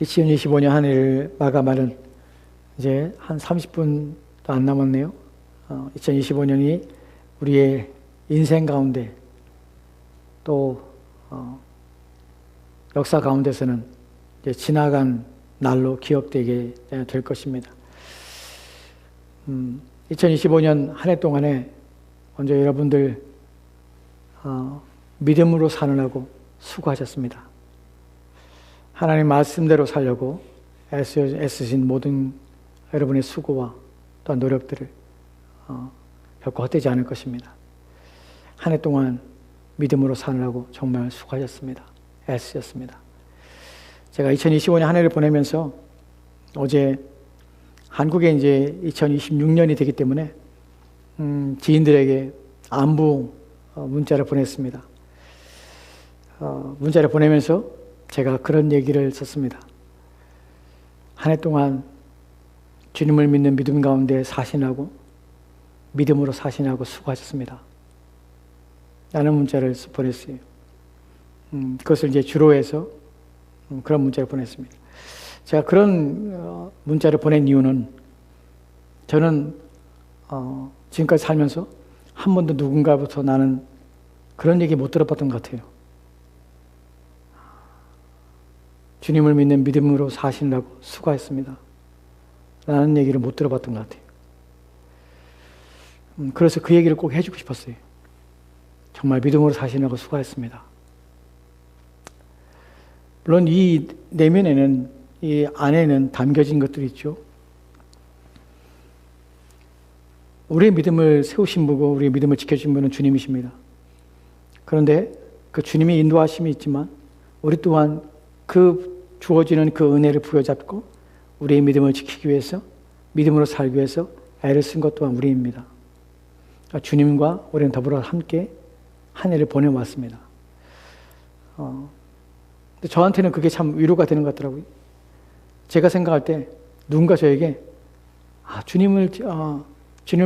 2025년 한 해를 마감하는 이제 한 30분도 안 남았네요. 2025년이 우리의 인생 가운데 또 역사 가운데서는 이제 지나간 날로 기억되게 될 것입니다. 2025년 한 해 동안에 먼저 여러분들 믿음으로 사느라고 수고하셨습니다. 하나님 말씀대로 살려고 애쓰신 모든 여러분의 수고와 또한 노력들을 결코 헛되지 않을 것입니다. 한 해 동안 믿음으로 사느라고 정말 수고하셨습니다. 애쓰셨습니다. 제가 2025년 한 해를 보내면서 어제 한국에 이제 2026년이 되기 때문에 지인들에게 안부 문자를 보냈습니다. 문자를 보내면서 제가 그런 얘기를 썼습니다. 한 해 동안 주님을 믿는 믿음 가운데 사신하고 믿음으로 사신하고 수고하셨습니다. 라는 문자를 보냈어요. 그것을 이제 주로 해서 그런 문자를 보냈습니다. 제가 그런 문자를 보낸 이유는 저는 지금까지 살면서 한 번도 누군가부터 나는 그런 얘기 못 들어봤던 것 같아요. 주님을 믿는 믿음으로 사시느라고 수고했습니다. 라는 얘기를 못 들어봤던 것 같아요. 그래서 그 얘기를 꼭 해주고 싶었어요. 정말 믿음으로 사시느라고 수고했습니다. 물론 이 내면에는, 이 안에는 담겨진 것들이 있죠. 우리의 믿음을 세우신 분이고 우리의 믿음을 지켜주신 분은 주님이십니다. 그런데 그 주님의 인도하심이 있지만 우리 또한 그 주어지는 그 은혜를 부여잡고 우리의 믿음을 지키기 위해서, 믿음으로 살기 위해서 애를 쓴 것 또한 우리입니다. 주님과 우리는 더불어 함께 한 해를 보내왔습니다. 근데 저한테는 그게 참 위로가 되는 것 같더라고요. 제가 생각할 때 누군가 저에게 주님을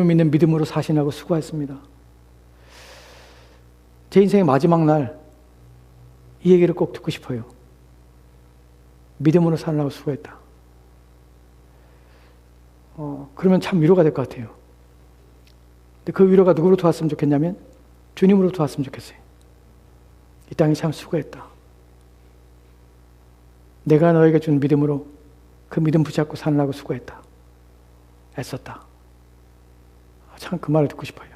믿는 믿음으로 사시느라고 수고했습니다. 제 인생의 마지막 날 이 얘기를 꼭 듣고 싶어요. 믿음으로 사느라고 수고했다. 그러면 참 위로가 될 것 같아요. 근데 그 위로가 누구로부터 왔으면 좋겠냐면 주님으로부터 왔으면 좋겠어요. 이 땅에 참 수고했다. 내가 너에게 준 믿음으로 그 믿음 붙잡고 사느라고 수고했다. 애썼다. 참 그 말을 듣고 싶어요.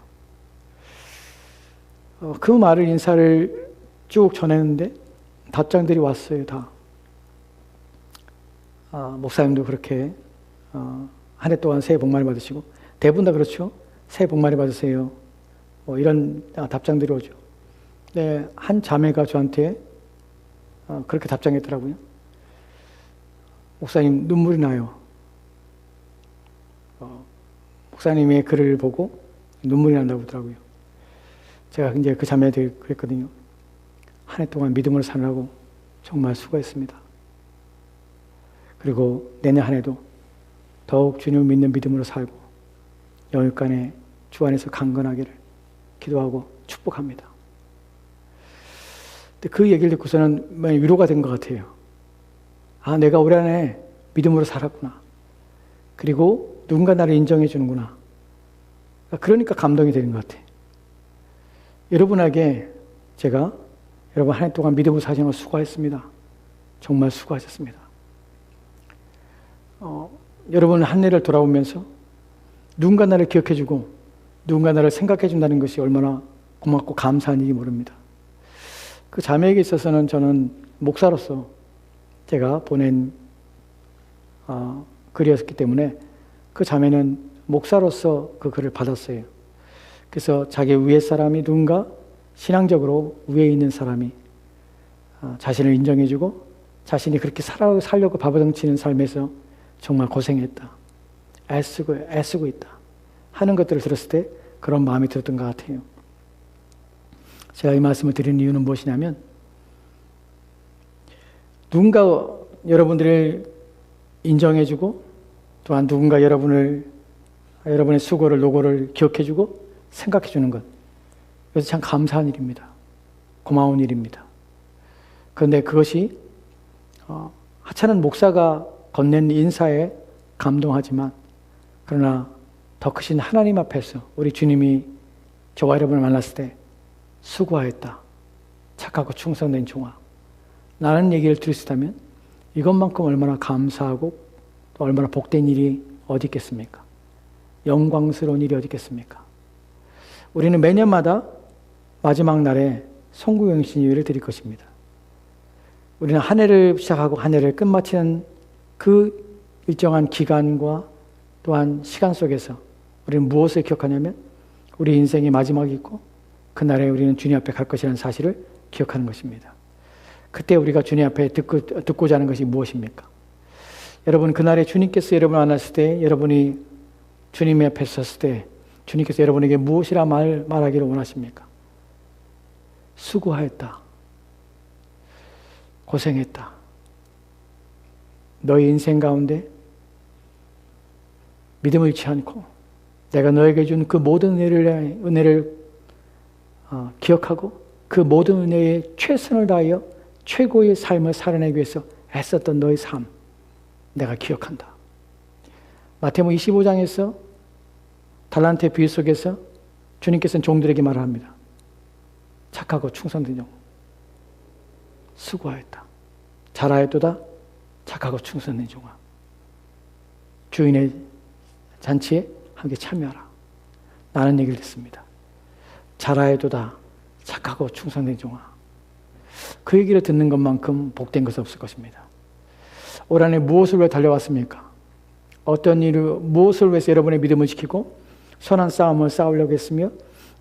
그 말을 인사를 쭉 전했는데 답장들이 왔어요. 다. 목사님도 그렇게 한 해 동안 새해 복 많이 받으시고 대부분 다 그렇죠. 새해 복 많이 받으세요. 이런 답장들이 오죠. 네, 한 자매가 저한테 그렇게 답장했더라고요. 목사님 눈물이 나요. 목사님의 글을 보고 눈물이 난다고 하더라고요. 제가 이제 그 자매한테 그랬거든요. 한 해 동안 믿음으로 사느라고 정말 수고했습니다. 그리고 내년 한 해도 더욱 주님을 믿는 믿음으로 살고 영육간에 주 안에서 강건하기를 기도하고 축복합니다. 근데 그 얘기를 듣고서는 많이 위로가 된 것 같아요. 내가 올해 안에 믿음으로 살았구나. 그리고 누군가 나를 인정해 주는구나. 그러니까 감동이 되는 것 같아요. 여러분에게 제가 여러분 한 해 동안 믿음으로 사시느라 수고했습니다. 정말 수고하셨습니다. 여러분 한 해를 돌아오면서 누군가 나를 기억해 주고 누군가 나를 생각해 준다는 것이 얼마나 고맙고 감사한 일이 모릅니다. 그 자매에게 있어서는 저는 목사로서 제가 보낸 글이었기 때문에 그 자매는 목사로서 그 글을 받았어요. 그래서 자기 위에 사람이 누군가 신앙적으로 위에 있는 사람이 자신을 인정해주고 자신이 그렇게 살려고 바보덩치는 삶에서 정말 고생했다. 애쓰고 있다. 하는 것들을 들었을 때 그런 마음이 들었던 것 같아요. 제가 이 말씀을 드리는 이유는 무엇이냐면 누군가 여러분들을 인정해주고 또한 누군가 여러분의 수고를 노고를 기억해주고 생각해주는 것. 그래서 참 감사한 일입니다. 고마운 일입니다. 그런데 그것이 한 하찮은 목사가 건넨 인사에 감동하지만 그러나 더 크신 하나님 앞에서 우리 주님이 저와 여러분을 만났을 때 수고하였다. 착하고 충성된 종아. 라는 얘기를 들을 수 있다면 이것만큼 얼마나 감사하고 또 얼마나 복된 일이 어디 있겠습니까? 영광스러운 일이 어디 있겠습니까? 우리는 매년마다 마지막 날에 송구영신유회를 드릴 것입니다. 우리는 한 해를 시작하고 한 해를 끝마치는 그 일정한 기간과 또한 시간 속에서 우리는 무엇을 기억하냐면 우리 인생의 마지막이 있고 그날에 우리는 주님 앞에 갈 것이라는 사실을 기억하는 것입니다. 그때 우리가 주님 앞에 듣고자 하는 것이 무엇입니까? 여러분, 그날에 주님께서 여러분을 만났을 때, 여러분이 주님 앞에 섰을 때 주님께서 여러분에게 무엇이라 말하기를 원하십니까? 수고하였다. 고생했다. 너의 인생 가운데 믿음을 잃지 않고 내가 너에게 준 그 모든 은혜를 기억하고 그 모든 은혜에 최선을 다하여 최고의 삶을 살아내기 위해서 애썼던 너의 삶, 내가 기억한다. 마태복음 25장에서 달란트의 비유 속에서 주님께서는 종들에게 말을 합니다. 착하고 충성된 종, 수고하였다. 잘하였도다. 착하고 충성된 종아. 주인의 잔치에 함께 참여하라. 라는 얘기를 듣습니다. 잘하여도다. 착하고 충성된 종아. 그 얘기를 듣는 것만큼 복된 것은 없을 것입니다. 올 한해 무엇을 위해 달려왔습니까? 어떤 일을, 무엇을 위해서 여러분의 믿음을 지키고 선한 싸움을 싸우려고 했으며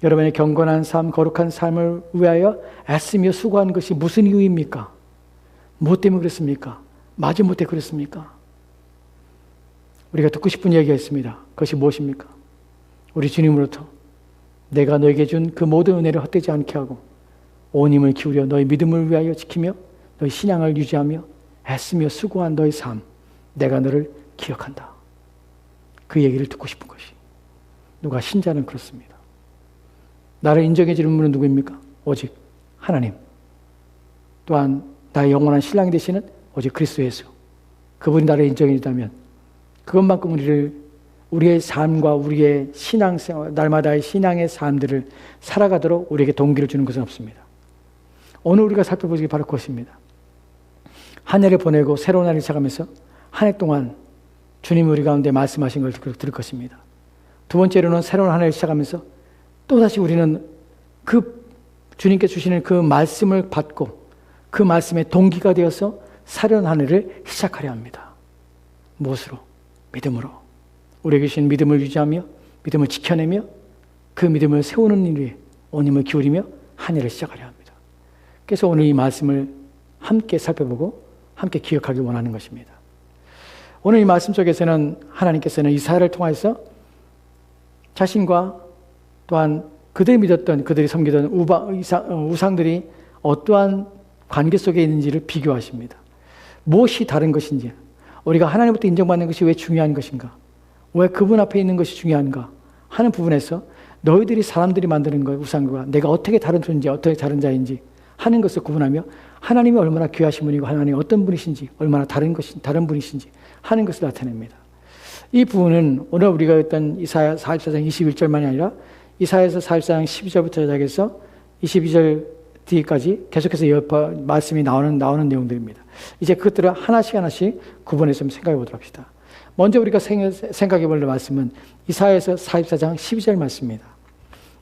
여러분의 경건한 삶, 거룩한 삶을 위하여 애쓰며 수고한 것이 무슨 이유입니까? 무엇 때문에 그랬습니까? 마지못해 그랬습니까? 우리가 듣고 싶은 이야기가 있습니다. 그것이 무엇입니까? 우리 주님으로부터 내가 너에게 준 그 모든 은혜를 헛되지 않게 하고 온 힘을 기울여 너의 믿음을 위하여 지키며 너의 신앙을 유지하며 애쓰며 수고한 너의 삶, 내가 너를 기억한다. 그 얘기를 듣고 싶은 것이. 누가 신자는 그렇습니다. 나를 인정해 주는 분은 누구입니까? 오직 하나님. 또한 나의 영원한 신랑이 되시는 오직 그리스도 예수. 그분이 나를 인정해 준다면 그것만큼 우리의 삶과 우리의 신앙생활, 날마다의 신앙의 삶들을 살아가도록 우리에게 동기를 주는 것은 없습니다. 오늘 우리가 살펴보기 바로 그것입니다. 한 해를 보내고 새로운 날을 시작하면서 한 해 동안 주님이 우리 가운데 말씀하신 걸 들을 것입니다. 두 번째로는 새로운 한 해를 시작하면서 또다시 우리는 그 주님께 주시는 그 말씀을 받고 그 말씀의 동기가 되어서 새로운 한 해를 시작하려 합니다. 무엇으로? 믿음으로. 우리에게 주신 믿음을 유지하며 믿음을 지켜내며 그 믿음을 세우는 일 위에 온 힘을 기울이며 한 해를 시작하려 합니다. 그래서 오늘 이 말씀을 함께 살펴보고 함께 기억하길 원하는 것입니다. 오늘 이 말씀 속에서는 하나님께서는 이사야를 통해서 자신과 또한 그들이 믿었던, 그들이 섬기던 우상들이 어떠한 관계 속에 있는지를 비교하십니다. 무엇이 다른 것인지, 우리가 하나님부터 인정받는 것이 왜 중요한 것인가, 왜 그분 앞에 있는 것이 중요한가 하는 부분에서 너희들이 사람들이 만드는 것, 우상과 내가 어떻게 다른 존재, 어떻게 다른 자인지 하는 것을 구분하며 하나님이 얼마나 귀하신 분이고 하나님이 어떤 분이신지, 얼마나 다른 분이신지 하는 것을 나타냅니다. 이 부분은 오늘 우리가 했던 이사야 44장 21절만이 아니라 이사야서 44장 12절부터 시작해서 22절 뒤까지 계속해서 말씀이 나오는 내용들입니다. 이제 그것들을 하나씩 구분해서 생각해 보도록 합시다. 먼저 우리가 생각해 볼 말씀은 이사야서 44장 12절 말씀입니다.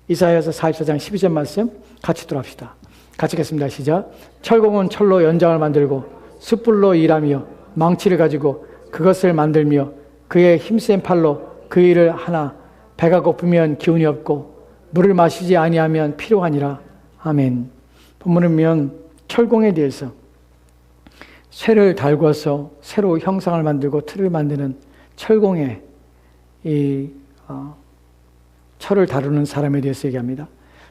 이사야서 44장 12절 말씀 같이 들어갑시다. 같이 읽겠습니다. 시작. 철공은 철로 연장을 만들고 숯불로 일하며 망치를 가지고 그것을 만들며 그의 힘센 팔로 그 일을 하나 배가 고프면 기운이 없고 물을 마시지 아니하면 피로하니라. 아멘. 본문을 보면 철공에 대해서 쇠를 달궈서 새로 형상을 만들고 틀을 만드는 철공에 철을 다루는 사람에 대해서 얘기합니다.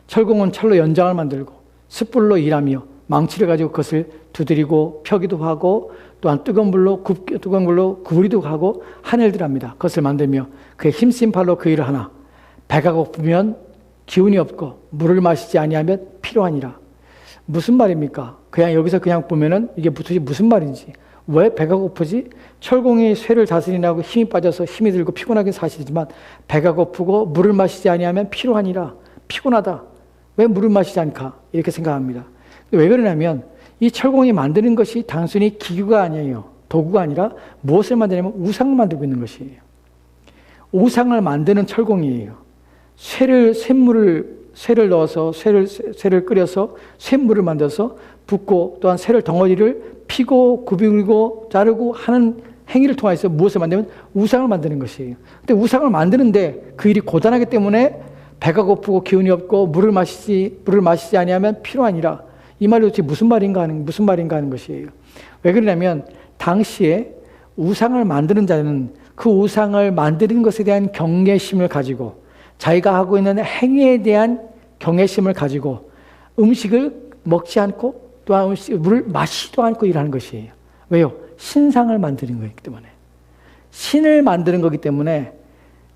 철공은 철로 연장을 만들고 숯불로 일하며 망치를 가지고 그것을 두드리고 펴기도 하고 또한 뜨거운 불로 구부리도 하고 한 일들 합니다. 그것을 만들며 그의 힘센 팔로 그 일을 하나 배가 고프면 기운이 없고 물을 마시지 아니하면 피로하니라. 무슨 말입니까? 그냥 여기서 그냥 보면은 이게 도대체 무슨 말인지 왜 배가 고프지? 철공이 쇠를 다스리라고 힘이 빠져서 힘이 들고 피곤하긴 사실이지만 배가 고프고 물을 마시지 아니하면 피로하니라. 피곤하다. 왜 물을 마시지 않까? 이렇게 생각합니다. 왜 그러냐면 이 철공이 만드는 것이 단순히 기구가 아니에요. 도구가 아니라 무엇을 만드냐면 우상을 만들고 있는 것이에요. 우상을 만드는 철공이에요. 쇠를 넣어서 쇠를 끓여서 쇠물을 만들어서 붓고 또한 쇠를 덩어리를 피고 굽이고 자르고 하는 행위를 통해서 무엇을 만들면 우상을 만드는 것이에요. 근데 우상을 만드는데 그 일이 고단하기 때문에 배가 고프고 기운이 없고 물을 마시지 아니하면 피로하니라. 이 말이 도대체 무슨 말인가 하는 것이에요. 왜 그러냐면 당시에 우상을 만드는 자는 그 우상을 만드는 것에 대한 경외심을 가지고 자기가 하고 있는 행위에 대한 경외심을 가지고 음식을 먹지 않고 또한 물을 마시지도 않고 일하는 것이에요. 왜요? 신상을 만드는 거기 때문에. 신을 만드는 거기 때문에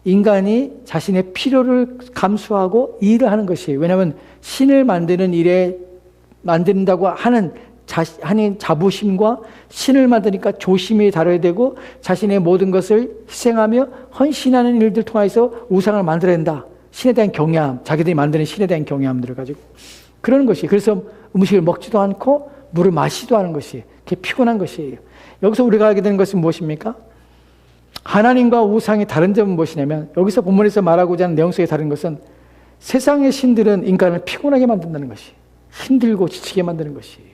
인간이 자신의 필요를 감수하고 일을 하는 것이에요. 왜냐하면 신을 만드는 일에 만든다고 하는 자부심과 신을 만드니까 조심히 다뤄야 되고 자신의 모든 것을 희생하며 헌신하는 일들 통해서 우상을 만들어야 된다. 신에 대한 경외함, 자기들이 만드는 신에 대한 경외함들을 가지고 그러는 것이. 그래서 음식을 먹지도 않고 물을 마시지도 않은 것이 그게 피곤한 것이에요. 여기서 우리가 알게 되는 것은 무엇입니까? 하나님과 우상의 다른 점은 무엇이냐면 여기서 본문에서 말하고자 하는 내용 속에 다른 것은 세상의 신들은 인간을 피곤하게 만든다는 것이 힘들고 지치게 만드는 것이에요.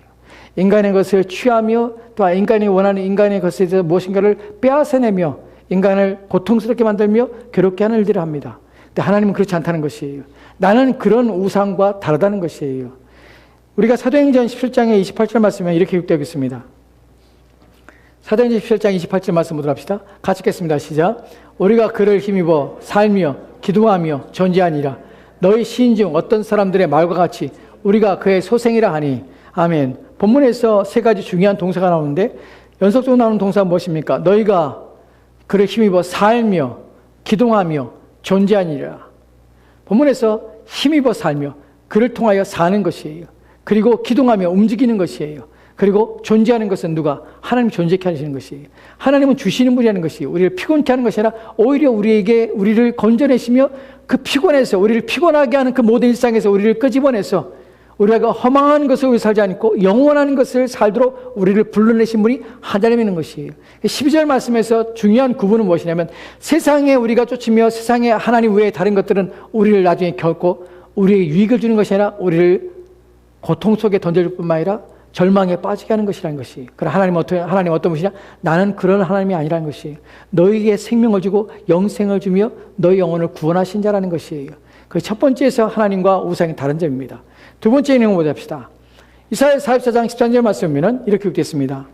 인간의 것을 취하며 또 인간이 원하는 인간의 것에 대해서 무엇인가를 빼앗아내며 인간을 고통스럽게 만들며 괴롭게 하는 일들을 합니다. 근데 하나님은 그렇지 않다는 것이에요. 나는 그런 우상과 다르다는 것이에요. 우리가 사도행전 17장의 28절 말씀에 이렇게 기록되어 있습니다. 사도행전 17장 28절 말씀 보도록 합시다. 같이 읽겠습니다. 시작. 우리가 그를 힘입어 살며 기도하며 존재하니라. 너희 시인 중 어떤 사람들의 말과 같이 우리가 그의 소생이라 하니. 아멘. 본문에서 세 가지 중요한 동사가 나오는데 연속적으로 나오는 동사가 무엇입니까? 너희가 그를 힘입어 살며 기도하며 존재하니라. 본문에서 힘입어 살며 그를 통하여 사는 것이에요. 그리고 기도하며 움직이는 것이에요. 그리고 존재하는 것은 누가? 하나님 존재케 하시는 것이에요. 하나님은 주시는 분이라는 것이에요. 우리를 피곤케 하는 것이 아니라 오히려 우리를 건져내시며 그 피곤해서 우리를 피곤하게 하는 그 모든 일상에서 우리를 끄집어내서 우리가 허망한 것을 우리 살지 않고 영원한 것을 살도록 우리를 불러내신 분이 하나님이라는 것이에요. 12절 말씀에서 중요한 구분은 무엇이냐면 세상에 우리가 쫓으며 세상에 하나님 외에 다른 것들은 우리를 나중에 결코 우리에게 유익을 주는 것이 아니라 우리를 고통 속에 던져줄 뿐만 아니라 절망에 빠지게 하는 것이라는 것이. 그럼 하나님 어떤 분이냐? 나는 그런 하나님이 아니라는 것이에요. 너희에게 생명을 주고 영생을 주며 너희 영혼을 구원하신 자라는 것이에요. 그 첫 번째에서 하나님과 우상이 다른 점입니다. 두 번째 내용을 보자. 이사야 44장 13절 말씀이면 이렇게 기록되어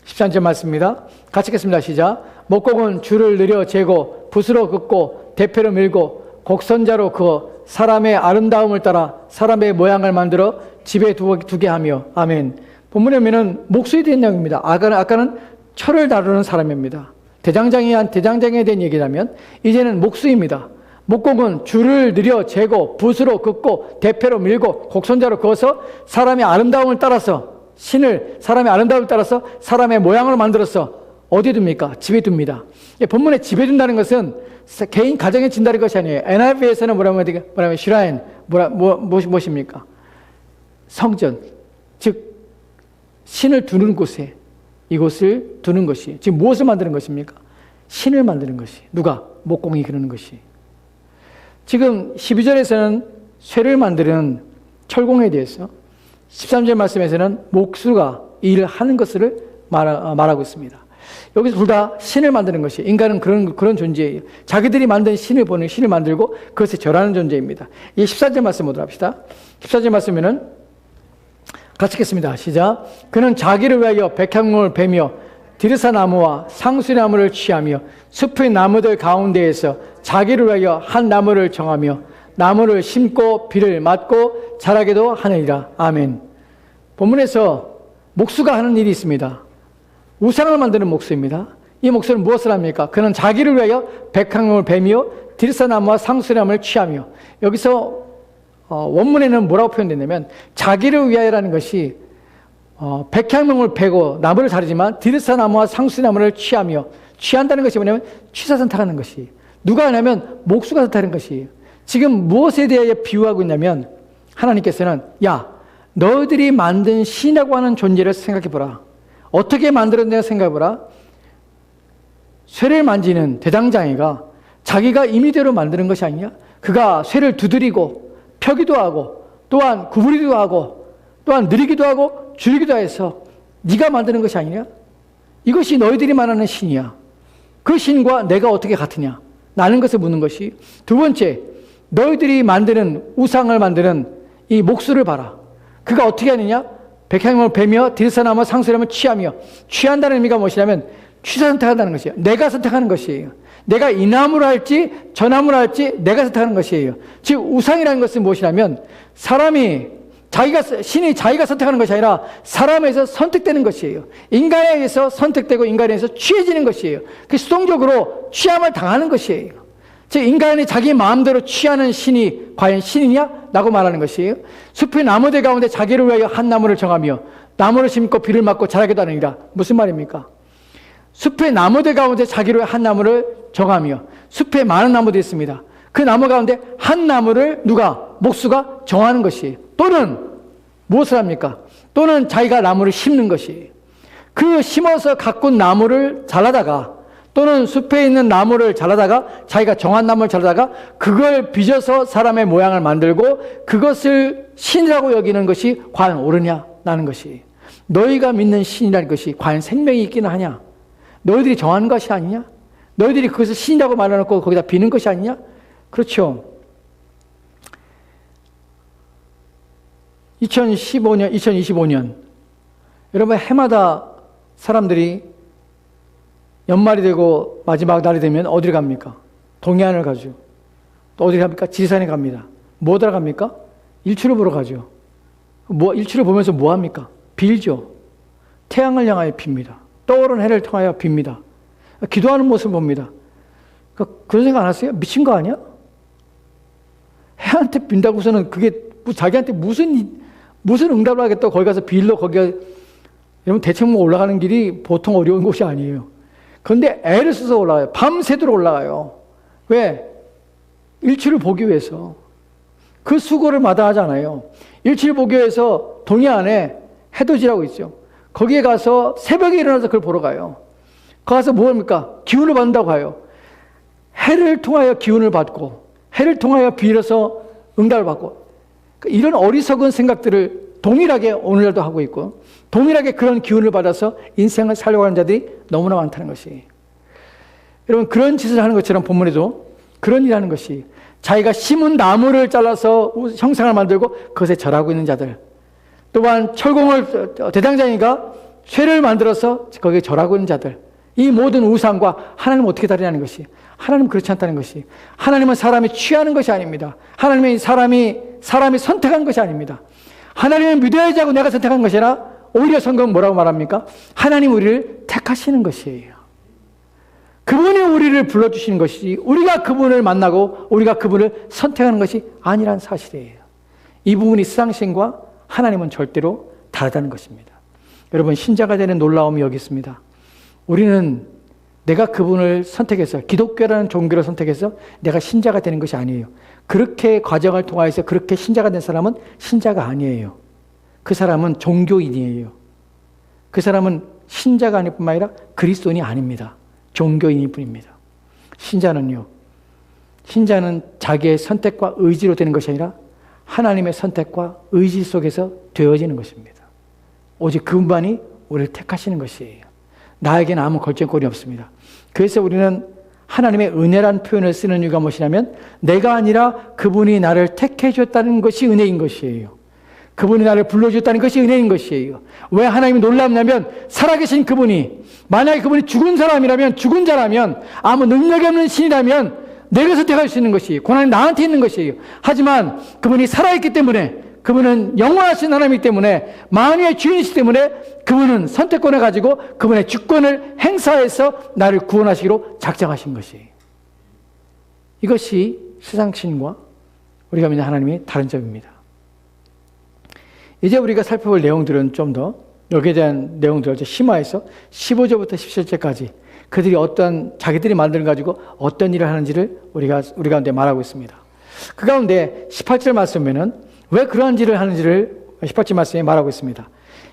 13절 말씀입니다. 같이 읽겠습니다. 시작. 목곡은 줄을 느려 재고 붓으로 긋고 대패로 밀고 곡선자로 그어 사람의 아름다움을 따라 사람의 모양을 만들어 집에 두게 하며. 아멘. 본문에 보면 목수에 대한 내용입니다. 아까는 철을 다루는 사람입니다. 대장장에 대한 얘기라면 이제는 목수입니다. 목곡은 줄을 느려 재고 붓으로 긋고 대패로 밀고 곡선자로 그어서 사람의 아름다움을 따라서 사람의 아름다움을 따라서 사람의 모양을 만들어서 어디에 둡니까? 집에 둡니다. 본문에 집에 둔다는 것은 개인 가정에 진다는 것이 아니에요. NIV에서는 뭐라면 슈라인 무엇입니까? 성전, 즉 신을 두는 곳에 이곳을 두는 것이 지금 무엇을 만드는 것입니까? 신을 만드는 것이. 누가? 목공이 그러는 것이. 지금 12절에서는 쇠를 만드는 철공에 대해서 13절 말씀에서는 목수가 일을 하는 것을 말하고 있습니다. 여기서 둘 다 신을 만드는 것이. 인간은 그런 존재예요. 자기들이 만든 신을 만들고 그것에 절하는 존재입니다. 이 14절 말씀 보도록 합시다. 14절 말씀에는 같이 읽겠습니다. 시작. 그는 자기를 위하여 백향목을 베며 디르사 나무와 상수나무를 취하며 숲의 나무들 가운데에서 자기를 위하여 한 나무를 정하며 나무를 심고 비를 맞고 자라게도 하느니라. 아멘. 본문에서 목수가 하는 일이 있습니다. 우상을 만드는 목수입니다. 이 목수는 무엇을 합니까? 그는 자기를 위하여 백향목을 베며 디르사 나무와 상수나무를 취하며. 여기서 원문에는 뭐라고 표현되냐면 자기를 위하여라는 것이 백향목을 베고 나무를 자르지만 디르사나무와 상수나무를 취하며, 취한다는 것이 뭐냐면 취사 선택하는 것이, 누가 하냐면 목수가 선택하는 것이에요. 지금 무엇에 대하여 비유하고 있냐면 하나님께서는 야, 너희들이 만든 신이라고 하는 존재를 생각해보라. 어떻게 만들었냐 생각해보라. 쇠를 만지는 대장장이가 자기가 임의대로 만드는 것이 아니냐? 그가 쇠를 두드리고 펴기도 하고 또한 구부리기도 하고 또한 느리기도 하고 줄이기도 해서 네가 만드는 것이 아니냐? 이것이 너희들이 말하는 신이야. 그 신과 내가 어떻게 같으냐? 라는 것을 묻는 것이. 두 번째, 너희들이 만드는 우상을 만드는 이 목수를 봐라. 그가 어떻게 하느냐? 백향목을 베며 디르사나무 상수나무를 취하며, 취한다는 의미가 무엇이냐면 취사 선택한다는 것이에요. 내가 선택하는 것이에요. 내가 이 나무를 할지 저 나무를 할지 내가 선택하는 것이에요. 즉 우상이라는 것은 무엇이냐면 신이 자기가 선택하는 것이 아니라 사람에서 선택되는 것이에요. 인간에 의해서 선택되고 인간에 의해서 취해지는 것이에요. 그 수동적으로 취함을 당하는 것이에요. 즉 인간이 자기 마음대로 취하는 신이 과연 신이냐? 라고 말하는 것이에요. 숲의 나무들 가운데 자기를 위하여 한 나무를 정하며 나무를 심고 비를 맞고 자라게도 하느니라. 무슨 말입니까? 숲의 나무들 가운데 자기를 위하여 한 나무를 정하며, 숲에 많은 나무들이 있습니다. 그 나무 가운데 한 나무를 누가? 목수가 정하는 것이에요. 또는 무엇을 합니까? 또는 자기가 나무를 심는 것이에요. 그 심어서 가꾼 나무를 잘라다가, 또는 숲에 있는 나무를 잘라다가, 자기가 정한 나무를 잘라다가 그걸 빚어서 사람의 모양을 만들고 그것을 신이라고 여기는 것이 과연 옳으냐라는 것이, 너희가 믿는 신이라는 것이 과연 생명이 있기는 하냐? 너희들이 정한 것이 아니냐? 너희들이 그것을 신이라고 말해놓고 거기다 비는 것이 아니냐? 그렇죠. 2025년 여러분, 해마다 사람들이 연말이 되고 마지막 날이 되면 어디를 갑니까? 동해안을 가죠. 또 어디를 갑니까? 지리산에 갑니다. 뭐 하러 갑니까? 일출을 보러 가죠. 일출을 보면서 뭐 합니까? 빌죠. 태양을 향하여 빕니다. 떠오르는 해를 통하여 빕니다. 기도하는 모습을 봅니다. 그런 생각 안 하세요? 미친 거 아니야? 해한테 빈다고서는 그게 자기한테 무슨 응답을 하겠다고 거기 가서 빌러, 여러분 대청봉 올라가는 길이 보통 어려운 곳이 아니에요. 그런데 애를 써서 올라가요. 밤새도록 올라가요. 왜? 일출을 보기 위해서. 그 수고를 마다하잖아요. 일출을 보기 위해서 동해안에 해돋이라고 있죠. 거기에 가서 새벽에 일어나서 그걸 보러 가요. 가서 뭐 합니까? 기운을 받는다고 해요. 해를 통하여 기운을 받고, 해를 통하여 빌어서 응답을 받고, 이런 어리석은 생각들을 동일하게 오늘날도 하고 있고, 동일하게 그런 기운을 받아서 인생을 살려고 하는 자들이 너무나 많다는 것이. 여러분, 그런 짓을 하는 것처럼 본문에도 그런 일을 하는 것이, 자기가 심은 나무를 잘라서 형상을 만들고 그것에 절하고 있는 자들, 또한 철공을 대장장이가 쇠를 만들어서 거기에 절하고 있는 자들, 이 모든 우상과 하나님은 어떻게 다르냐는 것이, 하나님은 그렇지 않다는 것이, 하나님은 사람이 취하는 것이 아닙니다. 하나님은 사람이 선택한 것이 아닙니다. 하나님은 믿어야지 하고 내가 선택한 것이 아니라 오히려 성경은 뭐라고 말합니까? 하나님 우리를 택하시는 것이에요. 그분이 우리를 불러주시는 것이지 우리가 그분을 만나고 우리가 그분을 선택하는 것이 아니란 사실이에요. 이 부분이 세상신과 하나님은 절대로 다르다는 것입니다. 여러분, 신자가 되는 놀라움이 여기 있습니다. 우리는 내가 그분을 선택해서, 기독교라는 종교를 선택해서 내가 신자가 되는 것이 아니에요. 그렇게 과정을 통해서 그렇게 신자가 된 사람은 신자가 아니에요. 그 사람은 종교인이에요. 그 사람은 신자가 아닐 뿐만 아니라 그리스도인이 아닙니다. 종교인일 뿐입니다. 신자는 자기의 선택과 의지로 되는 것이 아니라 하나님의 선택과 의지 속에서 되어지는 것입니다. 오직 그분만이 우리를 택하시는 것이에요. 나에게는 아무 걸정거리 없습니다. 그래서 우리는 하나님의 은혜란 표현을 쓰는 이유가 무엇이냐면, 내가 아니라 그분이 나를 택해 줬다는 것이 은혜인 것이에요. 그분이 나를 불러줬다는 것이 은혜인 것이에요. 왜 하나님이 놀랍냐면, 살아계신 그분이, 만약에 그분이 죽은 자라면, 아무 능력이 없는 신이라면 내가 선택할 수 있는 것이, 고난이 나한테 있는 것이에요. 하지만 그분이 살아있기 때문에, 그분은 영원하신 하나님이기 때문에, 만유의 주인이시기 때문에 그분은 선택권을 가지고 그분의 주권을 행사해서 나를 구원하시기로 작정하신 것이에요. 이것이 세상신과 우리가 믿는 하나님의 다른 점입니다. 이제 우리가 살펴볼 내용들은 좀 더 여기에 대한 내용들, 시마에서 15절부터 17절까지 그들이 어떤, 자기들이 만들어 가지고 어떤 일을 하는지를 우리 가운데 말하고 있습니다. 그 가운데 18절 말씀에는 왜 그러한 일을 하는지를 18절 말씀에 말하고 있습니다.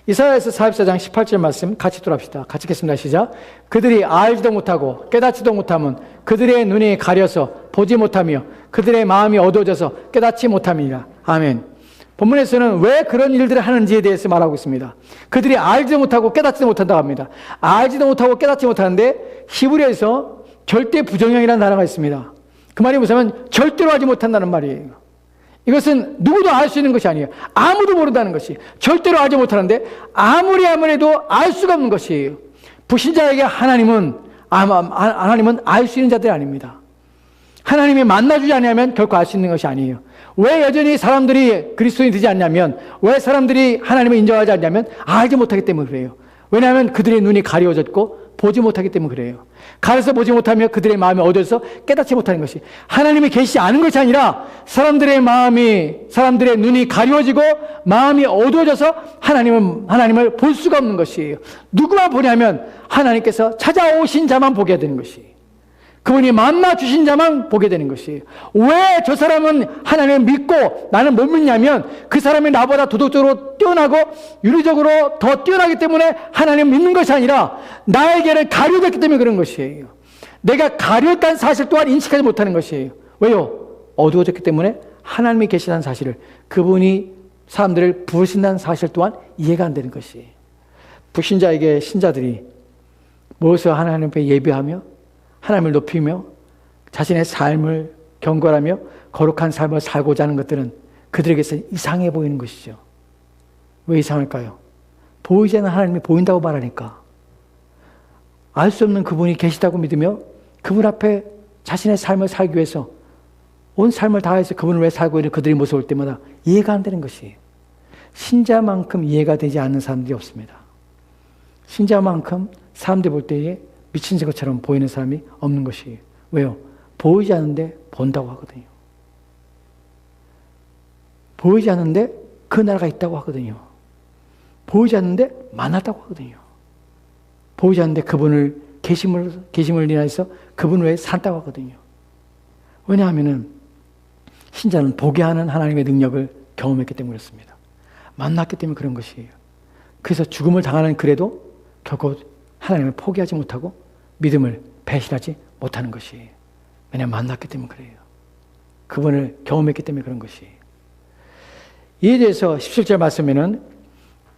이사야에서 44장 18절 말씀 같이 돌아봅시다. 같이 읽겠습니다. 시작. 그들이 알지도 못하고 깨닫지도 못하면 그들의 눈이 가려서 보지 못하며 그들의 마음이 어두워져서 깨닫지 못함이니라. 아멘. 본문에서는 왜 그런 일들을 하는지에 대해서 말하고 있습니다. 그들이 알지도 못하고 깨닫지도 못한다고 합니다. 알지도 못하고 깨닫지 못하는데 히브리어에서 절대 부정형이라는 단어가 있습니다. 그 말이 무슨 절대로 하지 못한다는 말이에요. 이것은 누구도 알 수 있는 것이 아니에요. 아무도 모른다는 것이. 절대로 알지 못하는데 아무리 해도 알 수가 없는 것이에요. 불신자에게 하나님은 알 수 있는 자들이 아닙니다. 하나님이 만나주지 않으면 결코 알 수 있는 것이 아니에요. 왜 여전히 사람들이 그리스도인이 되지 않냐면, 왜 사람들이 하나님을 인정하지 않냐면 알지 못하기 때문에 그래요. 왜냐하면 그들의 눈이 가려워졌고 보지 못하기 때문에 그래요. 가려서 보지 못하며 그들의 마음이 어두워서 깨닫지 못하는 것이, 하나님이 계시지 않은 것이 아니라 사람들의 눈이 가려워지고 마음이 어두워져서 하나님을 볼 수가 없는 것이에요. 누구만 보냐면 하나님께서 찾아오신 자만 보게 되는 것이에요. 그분이 만나 주신 자만 보게 되는 것이에요. 왜 저 사람은 하나님을 믿고 나는 못 믿냐면 그 사람이 나보다 도덕적으로 뛰어나고 윤리적으로 더 뛰어나기 때문에 하나님을 믿는 것이 아니라 나에게는 가려졌기 때문에 그런 것이에요. 내가 가려졌다는 사실 또한 인식하지 못하는 것이에요. 왜요? 어두워졌기 때문에 하나님이 계시다는 사실을, 그분이 사람들을 부르신다는 사실 또한 이해가 안 되는 것이에요. 불신자에게 신자들이 무엇을 하나님 앞에 예배하며 하나님을 높이며 자신의 삶을 경건하며 거룩한 삶을 살고자 하는 것들은 그들에게서 이상해 보이는 것이죠. 왜 이상할까요? 보이지 않는 하나님이 보인다고 말하니까, 알 수 없는 그분이 계시다고 믿으며 그분 앞에 자신의 삶을 살기 위해서 온 삶을 다해서 그분을 위해 살고 있는 그들의 모습을 볼 때마다 이해가 안 되는 것이에요. 신자만큼 이해가 되지 않는 사람들이 없습니다. 신자만큼 사람들이 볼 때에 미친 것처럼 보이는 사람이 없는 것이에요. 왜요? 보이지 않는데 본다고 하거든요. 보이지 않는데 그 나라가 있다고 하거든요. 보이지 않는데 만났다고 하거든요. 보이지 않는데 그분을 계심을 인하여서 그분 외에 산다고 하거든요. 왜냐하면 신자는 보게 하는 하나님의 능력을 경험했기 때문에 그렇습니다. 만났기 때문에 그런 것이에요. 그래서 죽음을 당하는 그래도 결코 하나님을 포기하지 못하고 믿음을 배신하지 못하는 것이에요. 왜냐하면 만났기 때문에 그래요. 그분을 경험했기 때문에 그런 것이에요. 이에 대해서 17절 말씀에는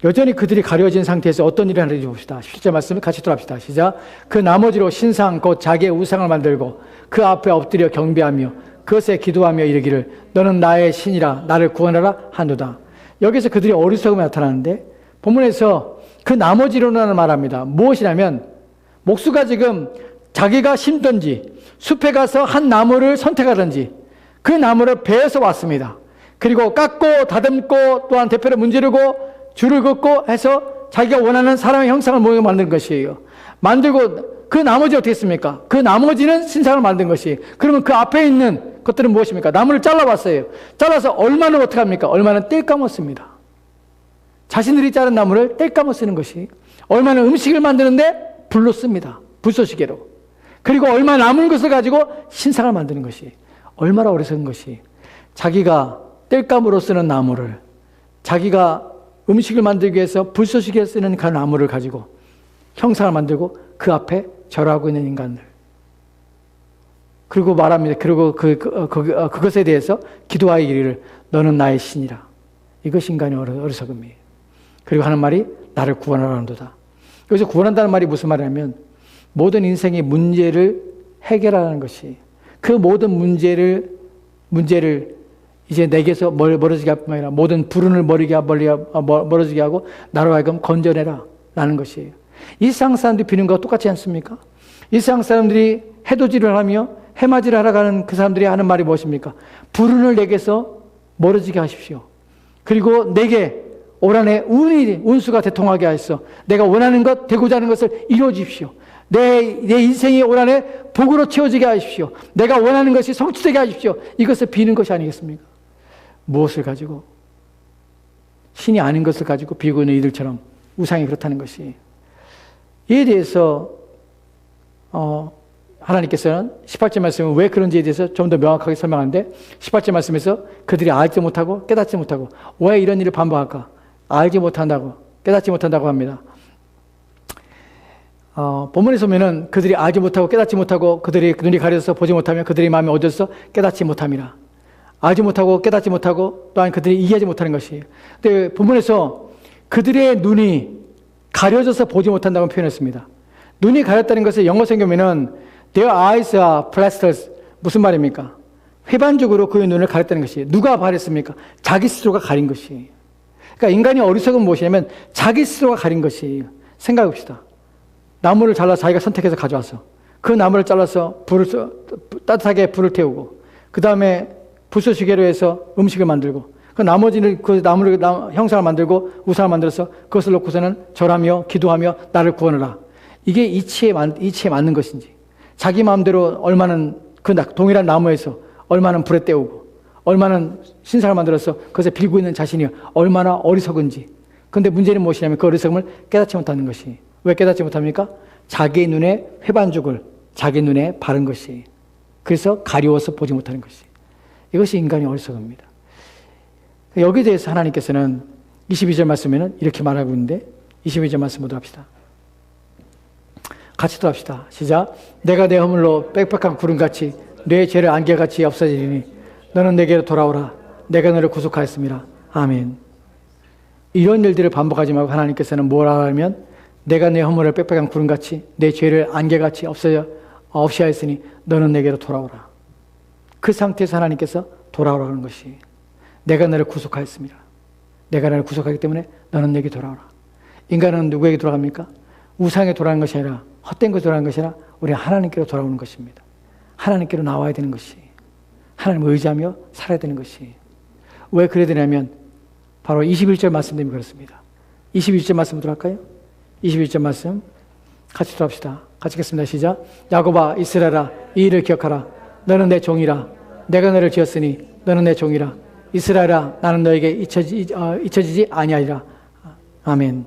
여전히 그들이 가려진 상태에서 어떤 일을 하는지 봅시다. 17절 말씀을 같이 돌아봅시다. 시작. 그 나머지로 신상 곧 자기의 우상을 만들고 그 앞에 엎드려 경배하며 그것에 기도하며 이르기를 너는 나의 신이라 나를 구원하라 하노다. 여기서 그들이 어리석음이 나타나는데 본문에서 그 나머지로는 말합니다. 무엇이냐면 목수가 지금 자기가 심든지 숲에 가서 한 나무를 선택하든지 그 나무를 베어서 왔습니다. 그리고 깎고 다듬고 또한 대표를 문지르고 줄을 긋고 해서 자기가 원하는 사람의 형상을 모여 만든 것이에요. 만들고 그 나머지 어떻게 했습니까? 그 나머지는 신상을 만든 것이에요. 그러면 그 앞에 있는 것들은 무엇입니까? 나무를 잘라봤어요. 잘라서 얼마는 어떻게 합니까? 얼마는 뗄 감았습니다. 자신들이 자른 나무를 뗄 감아 쓰는 것이, 얼마는 음식을 만드는데 불로 씁니다. 불쏘시개로. 그리고 얼마 남은 것을 가지고 신상을 만드는 것이, 얼마나 어리석은 것이, 자기가 뗄감으로 쓰는 나무를, 자기가 음식을 만들기 위해서 불쏘시개에 쓰는 그 나무를 가지고 형상을 만들고 그 앞에 절하고 있는 인간들. 그리고 말합니다. 그리고 그것에 대해서 기도하기를 너는 나의 신이라. 이것이 인간의 어리석음이에요. 그리고 하는 말이 나를 구원하라 한도다. 여기서 구원한다는 말이 무슨 말이냐면 모든 인생의 문제를 해결하는 것이, 그 모든 문제를 이제 내게서 멀어지게 할 뿐만 아니라 모든 불운을 멀어지게 하고 나로 하여금 건져내라 라는 것이에요. 이 세상 사람들이 비는 것과 똑같지 않습니까? 이 세상 사람들이 해돋이를 하며 해맞이를 하러 가는 그 사람들이 하는 말이 무엇입니까? 불운을 내게서 멀어지게 하십시오. 그리고 내게 올 한해 운수가 대통하게 하소서. 내가 원하는 것, 되고자 하는 것을 이루어 주십시오. 내 인생이 올 한해 복으로 채워지게 하십시오. 내가 원하는 것이 성취되게 하십시오. 이것을 비는 것이 아니겠습니까? 무엇을 가지고? 신이 아닌 것을 가지고 비고 있는 이들처럼 우상이 그렇다는 것이. 이에 대해서 하나님께서는 18절 말씀은 왜 그런지에 대해서 좀 더 명확하게 설명하는데 18절 말씀에서 그들이 알지 못하고 깨닫지 못하고 왜 이런 일을 반복할까? 알지 못한다고 깨닫지 못한다고 합니다. 본문에서 보면은 그들이 알지 못하고 깨닫지 못하고 그들이 눈이 가려져서 보지 못하며 그들의 마음이 어두워서 깨닫지 못함이라. 알지 못하고 깨닫지 못하고 또한 그들이 이해하지 못하는 것이에요. 근데 본문에서 그들의 눈이 가려져서 보지 못한다고 표현했습니다. 눈이 가렸다는 것을 영어 성경에는 Their eyes are plastered. 무슨 말입니까? 휘반죽으로 그의 눈을 가렸다는 것이에요. 누가 가렸습니까? 자기 스스로가 가린 것이에요. 그러니까 인간이 어리석은 무엇이냐면 자기 스스로가 가린 것이에요. 생각해 봅시다. 나무를 잘라서 자기가 선택해서 가져와서 그 나무를 잘라서 따뜻하게 불을 태우고 그 다음에 불쏘시개로 해서 음식을 만들고 그 나머지는 그 나무를 형상을 만들고 우상을 만들어서 그것을 놓고서는 절하며 기도하며 나를 구원하라. 이게 이치에 맞는 것인지 자기 마음대로 얼마는 그 동일한 나무에서 얼마는 불에 때우고 얼마는 신상을 만들어서 그것에 빌고 있는 자신이 얼마나 어리석은지. 그런데 문제는 무엇이냐면 그 어리석음을 깨닫지 못하는 것이. 왜 깨닫지 못합니까? 자기 눈에 회반죽을 자기 눈에 바른 것이. 그래서 가리워서 보지 못하는 것이. 이것이 인간의 어리석음입니다. 여기에 대해서 하나님께서는 22절 말씀에는 이렇게 말하고 있는데 22절 말씀 보도록 합시다. 같이 또 합시다. 시작. 내가 내 허물로 빽빽한 구름같이 내 죄를 안개같이 없어지리니 너는 내게로 돌아오라. 내가 너를 구속하였습니다. 아멘. 이런 일들을 반복하지 말고 하나님께서는 뭐라 하면 내가 내 허물을 빽빽한 구름같이 내 죄를 안개같이 없이 하였으니 너는 내게로 돌아오라. 그 상태에서 하나님께서 돌아오라는 것이 내가 너를 구속하였습니다. 내가 너를 구속하기 때문에 너는 내게 돌아오라. 인간은 누구에게 돌아갑니까? 우상에 돌아가는 것이 아니라 헛된 것에 돌아가는 것이 아니라 우리 하나님께로 돌아오는 것입니다. 하나님께로 나와야 되는 것이 하나님을 의지하며 살아야 되는 것이. 왜 그래야 되냐면 바로 21절 말씀 때문에 그렇습니다. 21절 말씀 보도록 할까요? 21절 말씀 같이 합시다. 같이 읽겠습니다. 시작. 야곱아 이스라엘아 이 일을 기억하라. 너는 내 종이라. 내가 너를 지었으니 너는 내 종이라. 이스라엘아 나는 너에게 잊혀지지 아니하리라. 아멘.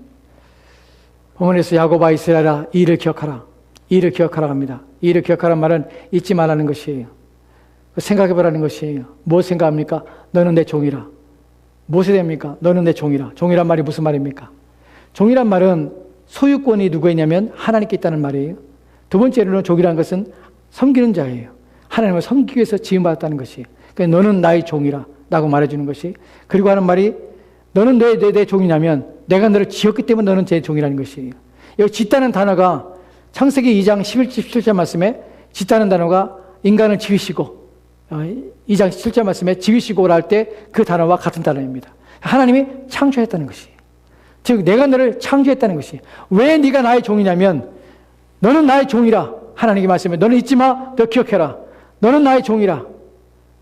본문에서 야곱아 이스라엘아 이 일을 기억하라. 이 일을 기억하라 합니다. 이 일을 기억하라는 말은 잊지 말라는 것이에요. 생각해보라는 것이에요. 뭐 생각합니까? 너는 내 종이라. 무엇이 됩니까? 너는 내 종이라. 종이란 말이 무슨 말입니까? 종이란 말은 소유권이 누구에냐면 하나님께 있다는 말이에요. 두 번째로는 종이라는 것은 섬기는 자예요. 하나님을 섬기기 위해서 지음받았다는 것이. 그러니까 너는 나의 종이라 라고 말해주는 것이. 그리고 하는 말이 너는 내 종이냐면 내가 너를 지었기 때문에 너는 제 종이라는 것이에요. 여기 짓다는 단어가 창세기 2장 17절 말씀에 짓다는 단어가 인간을 지으시고 2장 7절 말씀에 지으시고라 할 때 그 단어와 같은 단어입니다. 하나님이 창조했다는 것이. 즉 내가 너를 창조했다는 것이. 왜 네가 나의 종이냐면 너는 나의 종이라. 하나님이 말씀해 너는 잊지 마. 너 기억해라. 너는 나의 종이라.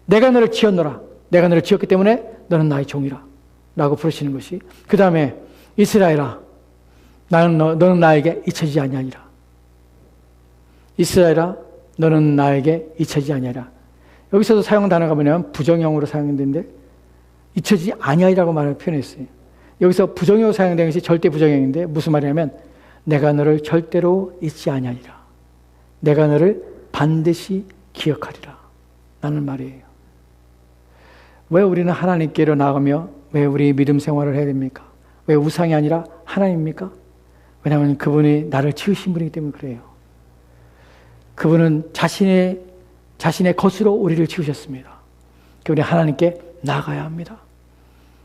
내가 너를 지었노라. 내가 너를 지었기 때문에 너는 나의 종이라 라고 부르시는 것이. 그 다음에 이스라엘아 너는 나에게 잊혀지지 아니하리라. 이스라엘아 너는 나에게 잊혀지지 아니하리라. 여기서도 사용 단어가 뭐냐면 부정형으로 사용되는데 잊혀지지 아니하리라고 말을 표현했어요. 여기서 부정형으로 사용된 것이 절대 부정형인데 무슨 말이냐면 내가 너를 절대로 잊지 아니하리라. 내가 너를 반드시 기억하리라 라는 말이에요. 왜 우리는 하나님께로 나가며 왜 우리 믿음 생활을 해야 됩니까? 왜 우상이 아니라 하나님입니까? 왜냐하면 그분이 나를 지으신 분이기 때문에 그래요. 그분은 자신의 것으로 우리를 지으셨습니다. 우리 하나님께 나가야 합니다.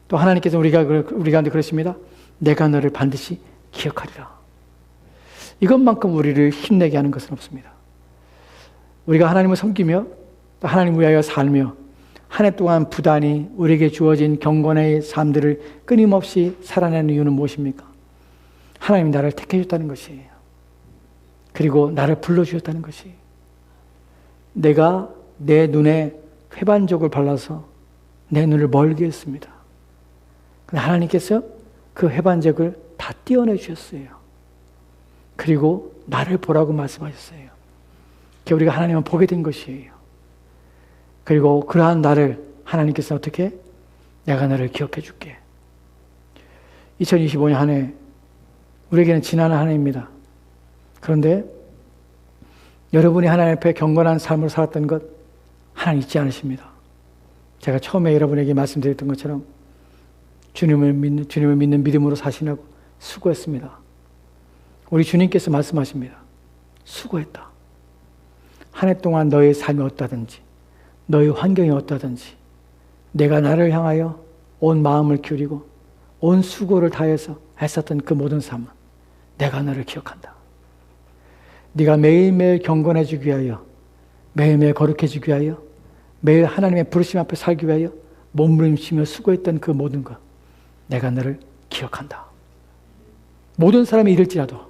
또 하나님께서 우리가한테 그러십니다. 내가 너를 반드시 기억하리라. 이것만큼 우리를 힘내게 하는 것은 없습니다. 우리가 하나님을 섬기며 또 하나님을 위하여 살며 한 해 동안 부단히 우리에게 주어진 경건의 삶들을 끊임없이 살아내는 이유는 무엇입니까? 하나님이 나를 택해 주셨다는 것이에요. 그리고 나를 불러주셨다는 것이. 내가 내 눈에 회반족을 발라서 내 눈을 멀게 했습니다. 근데 하나님께서 그 회반족을 다 떼어내 주셨어요. 그리고 나를 보라고 말씀하셨어요. 우리가 하나님을 보게 된 것이에요. 그리고 그러한 나를 하나님께서 어떻게? 내가 너를 기억해 줄게. 2025년 한 해 우리에게는 지나는 하나님입니다. 그런데 여러분이 하나님 앞에 경건한 삶을 살았던 것 하나님 잊지 않으십니다. 제가 처음에 여러분에게 말씀드렸던 것처럼 주님을 믿는 믿음으로 사시라고 수고했습니다. 우리 주님께서 말씀하십니다. 수고했다. 한 해 동안 너의 삶이 어떠하든지 너의 환경이 어떠하든지 내가 나를 향하여 온 마음을 기울이고 온 수고를 다해서 했었던 그 모든 삶은 내가 너를 기억한다. 네가 매일매일 경건해지기 위하여, 매일매일 거룩해지기 위하여, 매일 하나님의 부르심 앞에 살기 위하여 몸부림치며 수고했던 그 모든 것 내가 너를 기억한다. 모든 사람이 이럴지라도,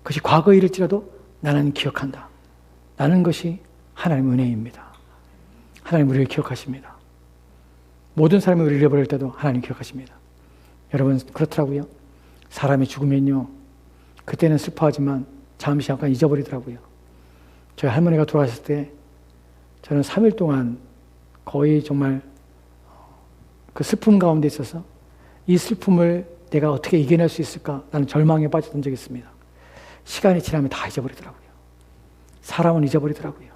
그것이 과거에 이럴지라도 나는 기억한다. 라는 것이 하나님의 은혜입니다. 하나님 우리를 기억하십니다. 모든 사람이 우리를 잃어버릴 때도 하나님 기억하십니다. 여러분 그렇더라고요. 사람이 죽으면요, 그때는 슬퍼하지만 잠시 잠깐 잊어버리더라고요. 저희 할머니가 돌아가셨을 때 저는 3일 동안 거의 정말 그 슬픔 가운데 있어서 이 슬픔을 내가 어떻게 이겨낼 수 있을까? 라는 절망에 빠졌던 적이 있습니다. 시간이 지나면 다 잊어버리더라고요. 사람은 잊어버리더라고요.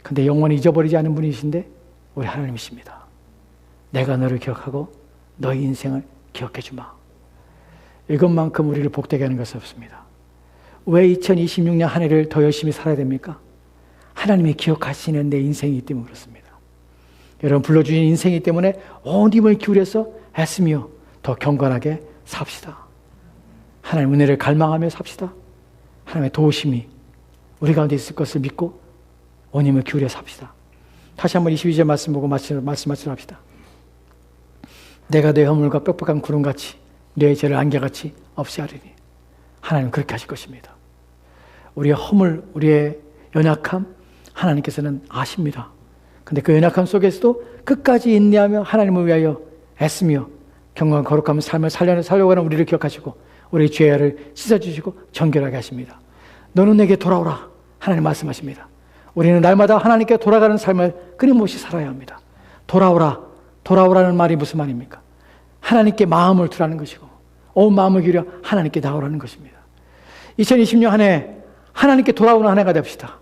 근데 영원히 잊어버리지 않은 분이신데 우리 하나님이십니다. 내가 너를 기억하고 너의 인생을 기억해 주마. 이것만큼 우리를 복되게 하는 것은 없습니다. 왜 2026년 한 해를 더 열심히 살아야 됩니까? 하나님이 기억하시는 내 인생이기 때문에 그렇습니다. 여러분 불러주신 인생이기 때문에 온 힘을 기울여서 애쓰며 더 경건하게 삽시다. 하나님 은혜를 갈망하며 삽시다. 하나님의 도우심이 우리 가운데 있을 것을 믿고 온 힘을 기울여 삽시다. 다시 한번 22절 말씀 보고 말씀하시도록 합시다. 내가 내 허물과 빽빽한 구름같이 내 죄를 안개같이 없애하리니. 하나님 그렇게 하실 것입니다. 우리의 허물, 우리의 연약함 하나님께서는 아십니다. 근데 그 연약함 속에서도 끝까지 인내하며 하나님을 위하여 애쓰며 경건한 거룩한 삶을 살려고 하는 우리를 기억하시고 우리의 죄를 씻어주시고 정결하게 하십니다. 너는 내게 돌아오라. 하나님 말씀하십니다. 우리는 날마다 하나님께 돌아가는 삶을 끊임없이 살아야 합니다. 돌아오라. 돌아오라는 말이 무슨 말입니까? 하나님께 마음을 두라는 것이고 온 마음을 기울여 하나님께 나오라는 것입니다. 2020년 한 해 하나님께 돌아오는 한 해가 됩시다.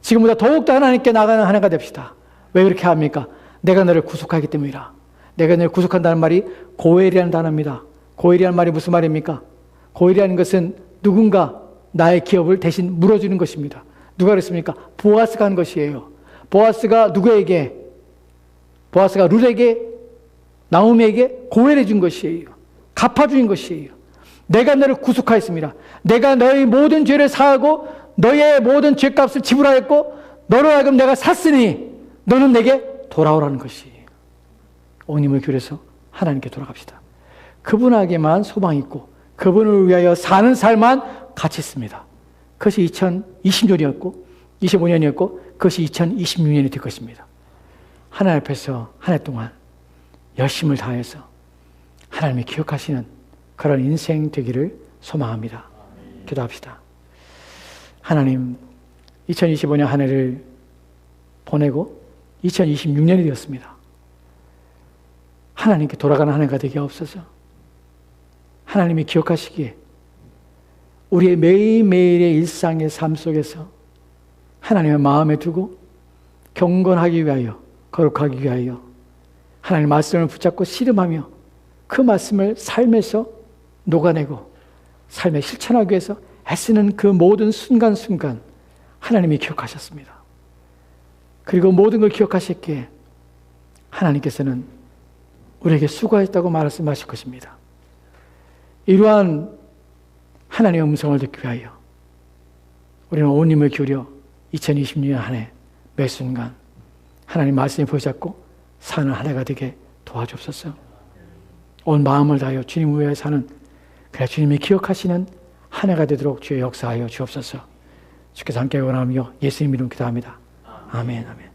지금보다 더욱더 하나님께 나가는 한 해가 됩시다. 왜 그렇게 합니까? 내가 너를 구속하기 때문이라. 내가 너를 구속한다는 말이 고엘이라는 단어입니다. 고엘이라는 말이 무슨 말입니까? 고엘이라는 것은 누군가 나의 기업을 대신 물어주는 것입니다. 누가 그랬습니까? 보아스가 한 것이에요. 보아스가 누구에게? 보아스가 룻에게, 나오미에게 고엘해 준 것이에요. 갚아준 것이에요. 내가 너를 구속하였습니다. 내가 너의 모든 죄를 사하고 너의 모든 죄값을 지불하였고 너로 하여금 내가 샀으니 너는 내게 돌아오라는 것이에요. 온 힘을 기울여서 하나님께 돌아갑시다. 그분에게만 소망이 있고 그분을 위하여 사는 삶만 가치 있습니다. 그것이 2020년이었고 25년이었고 그것이 2026년이 될 것입니다. 하나님 앞에서 한 해 동안 열심을 다해서 하나님이 기억하시는 그런 인생 되기를 소망합니다. 기도합시다. 하나님, 2025년 한 해를 보내고 2026년이 되었습니다. 하나님께 돌아가는 한 해가 되게 없어서 하나님이 기억하시기에 우리의 매일매일의 일상의 삶 속에서 하나님의 마음에 두고 경건하기 위하여, 거룩하기 위하여 하나님의 말씀을 붙잡고 씨름하며 그 말씀을 삶에서 녹아내고 삶에 실천하기 위해서 애쓰는 그 모든 순간순간 하나님이 기억하셨습니다. 그리고 모든 걸 기억하셨기에 하나님께서는 우리에게 수고했다고 말씀하실 것입니다. 이러한 하나님의 음성을 듣기 위하여 우리는 온 힘을 기울여 2026년 한 해 매 순간 하나님 말씀을 붙잡고 사는 한 해가 되게 도와주옵소서. 온 마음을 다하여 주님을 위해 사는 그래 주님이 기억하시는 한 해가 되도록 주의 역사하여 주옵소서. 주께서 함께 원하며 예수님 이름 기도합니다. 아멘, 아멘.